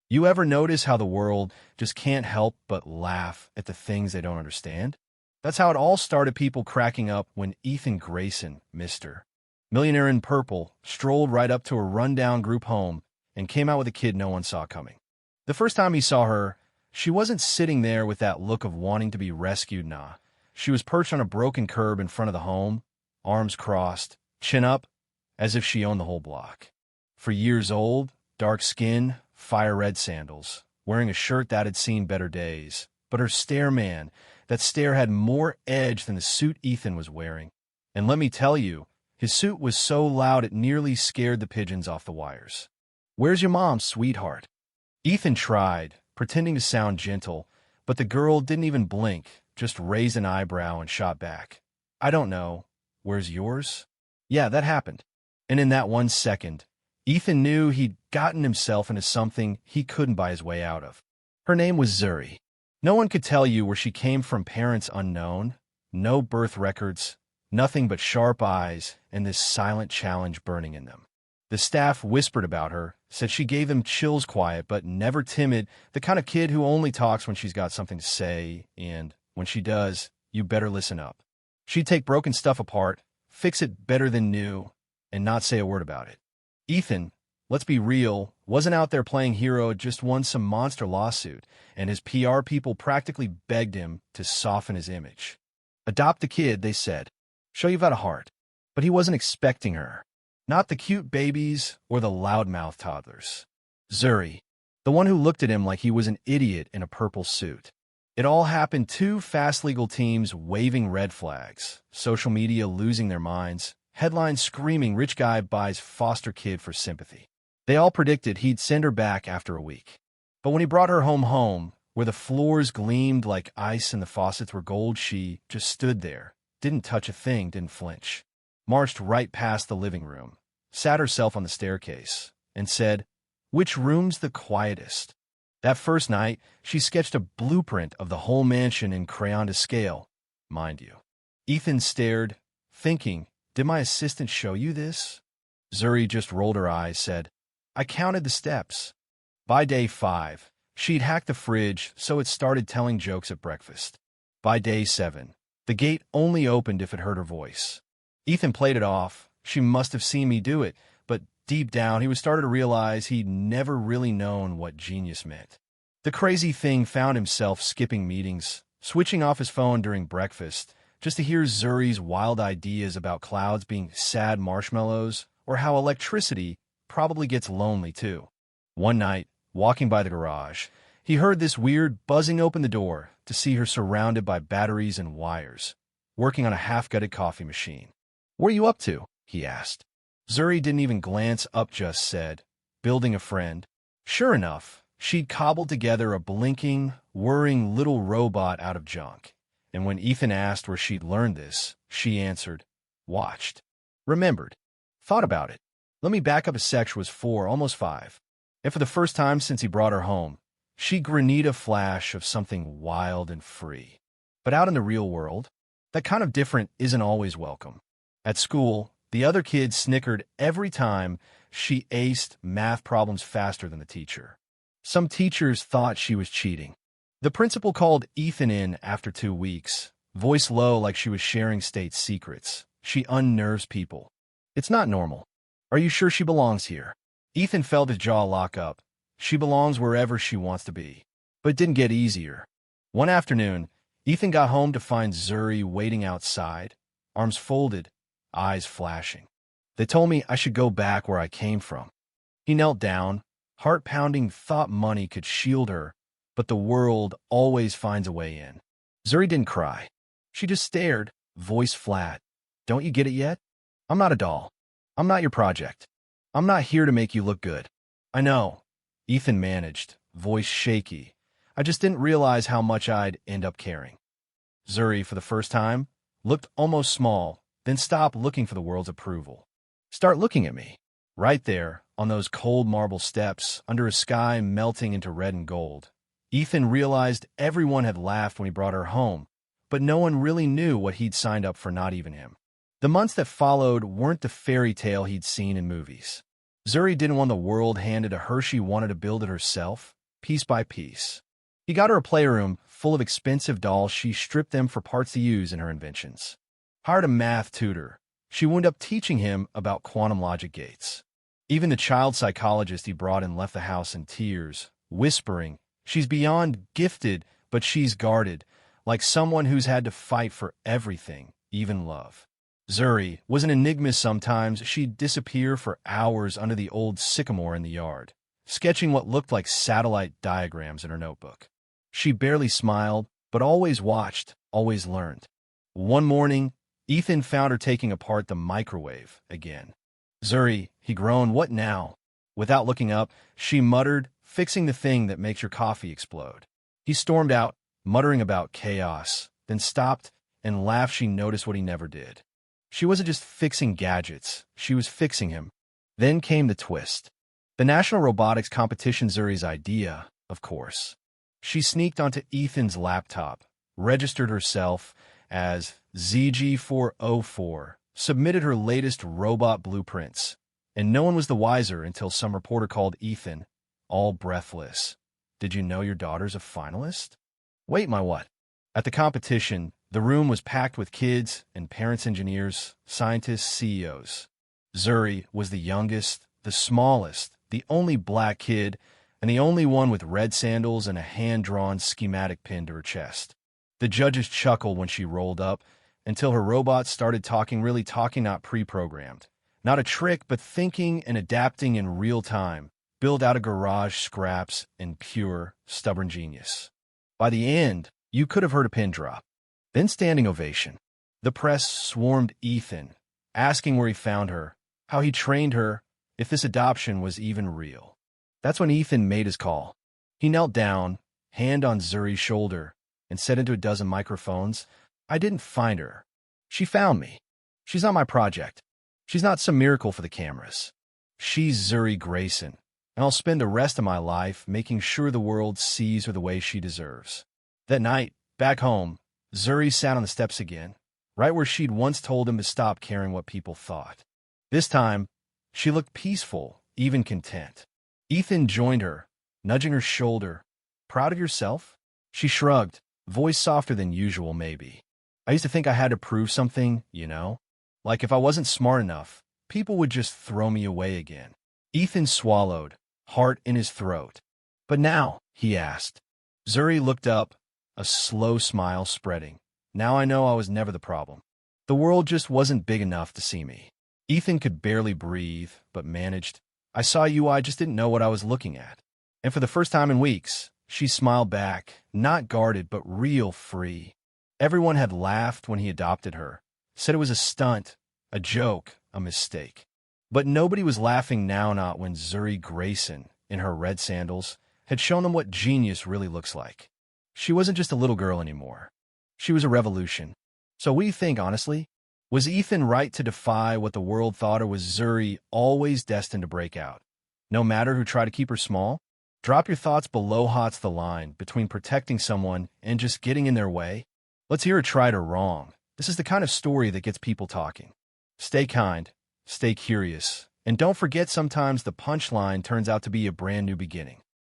You ever notice how the world just can't help but laugh at the things they don't understand? That's how it all started, people cracking up when Ethan Grayson, Mr. Millionaire in Purple, strolled right up to a rundown group home and came out with a kid no one saw coming. The first time he saw her, she wasn't sitting there with that look of wanting to be rescued, nah. She was perched on a broken curb in front of the home, arms crossed, chin up, as if she owned the whole block. For years old, dark skin, fire-red sandals, wearing a shirt that had seen better days. But her stare, man, that stare had more edge than the suit Ethan was wearing. And let me tell you, his suit was so loud it nearly scared the pigeons off the wires. "Where's your mom, sweetheart?" Ethan tried, pretending to sound gentle, but the girl didn't even blink, just raised an eyebrow and shot back. "I don't know. Where's yours?" Yeah, that happened. And in that 1 second, Ethan knew he'd gotten himself into something he couldn't buy his way out of. Her name was Zuri. No one could tell you where she came from, parents unknown, no birth records, nothing but sharp eyes and this silent challenge burning in them. The staff whispered about her, said she gave them chills, quiet but never timid, the kind of kid who only talks when she's got something to say, and when she does, you better listen up. She'd take broken stuff apart, fix it better than new, and not say a word about it. Ethan, let's be real, wasn't out there playing hero, just won some monster lawsuit, and his PR people practically begged him to soften his image. Adopt the kid, they said. Show you've got a heart. But he wasn't expecting her. Not the cute babies or the loudmouth toddlers. Zuri, the one who looked at him like he was an idiot in a purple suit. It all happened too fast, legal teams waving red flags, social media losing their minds, headlines screaming rich guy buys foster kid for sympathy. They all predicted he'd send her back after a week. But when he brought her home, where the floors gleamed like ice and the faucets were gold, she just stood there, didn't touch a thing, didn't flinch. Marched right past the living room, sat herself on the staircase, and said, "Which room's the quietest?" That first night, she sketched a blueprint of the whole mansion in crayon to scale, mind you. Ethan stared, thinking, did my assistant show you this? Zuri just rolled her eyes, said, I counted the steps. By day 5, she'd hacked the fridge so it started telling jokes at breakfast. By day 7, the gate only opened if it heard her voice. Ethan played it off. She must have seen me do it, but deep down he was starting to realize he'd never really known what genius meant. The crazy thing found himself skipping meetings, switching off his phone during breakfast, just to hear Zuri's wild ideas about clouds being sad marshmallows, or how electricity probably gets lonely too. One night, walking by the garage, he heard this weird buzzing open the door to see her surrounded by batteries and wires, working on a half-gutted coffee machine. What are you up to? He asked. Zuri didn't even glance up, just said, building a friend. Sure enough, she'd cobbled together a blinking, whirring little robot out of junk. And when Ethan asked where she'd learned this, she answered, watched, remembered, thought about it. Let me back up a sec. She was 4, almost 5. And for the first time since he brought her home, she'd grenade a flash of something wild and free. But out in the real world, that kind of different isn't always welcome. At school, the other kids snickered every time she aced math problems faster than the teacher. Some teachers thought she was cheating. The principal called Ethan in after 2 weeks, voice low like she was sharing state secrets. She unnerves people. It's not normal. Are you sure she belongs here? Ethan felt his jaw lock up. She belongs wherever she wants to be. But it didn't get easier. One afternoon, Ethan got home to find Zuri waiting outside, arms folded, eyes flashing. They told me I should go back where I came from. He knelt down, heart pounding, thought money could shield her, but the world always finds a way in. Zuri didn't cry. She just stared, voice flat. Don't you get it yet? I'm not a doll. I'm not your project. I'm not here to make you look good. I know. Ethan managed, voice shaky. I just didn't realize how much I'd end up caring. Zuri, for the first time, looked almost small, then stopped looking for the world's approval. Start looking at me. Right there, on those cold marble steps, under a sky melting into red and gold. Ethan realized everyone had laughed when he brought her home, but no one really knew what he'd signed up for, not even him. The months that followed weren't the fairy tale he'd seen in movies. Zuri didn't want the world handed to her. She wanted to build it herself, piece by piece. He got her a playroom full of expensive dolls. She stripped them for parts to use in her inventions. Hired a math tutor. She wound up teaching him about quantum logic gates. Even the child psychologist he brought in left the house in tears, whispering, "She's beyond gifted, but she's guarded, like someone who's had to fight for everything, even love." Zuri was an enigma sometimes. She'd disappear for hours under the old sycamore in the yard, sketching what looked like satellite diagrams in her notebook. She barely smiled, but always watched, always learned. One morning, Ethan found her taking apart the microwave again. "Zuri," he groaned, "what now?" Without looking up, she muttered, "Fixing the thing that makes your coffee explode." He stormed out, muttering about chaos, then stopped and laughed. She noticed what he never did. She wasn't just fixing gadgets, she was fixing him. Then came the twist. The National Robotics Competition, Zuri's idea, of course. She sneaked onto Ethan's laptop, registered herself as ZG404, submitted her latest robot blueprints, and no one was the wiser until some reporter called Ethan, all breathless. "Did you know your daughter's a finalist?" "Wait, my what?" At the competition, the room was packed with kids and parents, engineers, scientists, CEOs. Zuri was the youngest, the smallest, the only black kid, and the only one with red sandals and a hand-drawn schematic pinned to her chest. The judges chuckled when she rolled up, until her robot started talking, really talking, not pre-programmed. Not a trick, but thinking and adapting in real time, built out of garage scraps and pure, stubborn genius. By the end, you could have heard a pin drop. Then standing ovation. The press swarmed Ethan, asking where he found her, how he trained her, if this adoption was even real. That's when Ethan made his call. He knelt down, hand on Zuri's shoulder, and said into a dozen microphones, "I didn't find her. She found me. She's not my project. She's not some miracle for the cameras. She's Zuri Grayson, and I'll spend the rest of my life making sure the world sees her the way she deserves." That night, back home, Zuri sat on the steps again, right where she'd once told him to stop caring what people thought. This time, she looked peaceful, even content. Ethan joined her, nudging her shoulder. "Proud of yourself?" She shrugged, voice softer than usual, maybe. "I used to think I had to prove something, you know? Like if I wasn't smart enough, people would just throw me away again." Ethan swallowed, heart in his throat. "But now?" he asked. Zuri looked up, a slow smile spreading. "Now I know I was never the problem. The world just wasn't big enough to see me." Ethan could barely breathe, but managed. "I saw you, I just didn't know what I was looking at." And for the first time in weeks, she smiled back, not guarded, but real free. Everyone had laughed when he adopted her, said it was a stunt, a joke, a mistake. But nobody was laughing now, not when Zuri Grayson, in her red sandals, had shown them what genius really looks like. She wasn't just a little girl anymore. She was a revolution. So what do you think, honestly? Was Ethan right to defy what the world thought, or was Zuri always destined to break out? No matter who tried to keep her small? Drop your thoughts below. Hot's the line between protecting someone and just getting in their way? Let's hear it right or wrong. This is the kind of story that gets people talking. Stay kind, stay curious, and don't forget sometimes the punchline turns out to be a brand new beginning.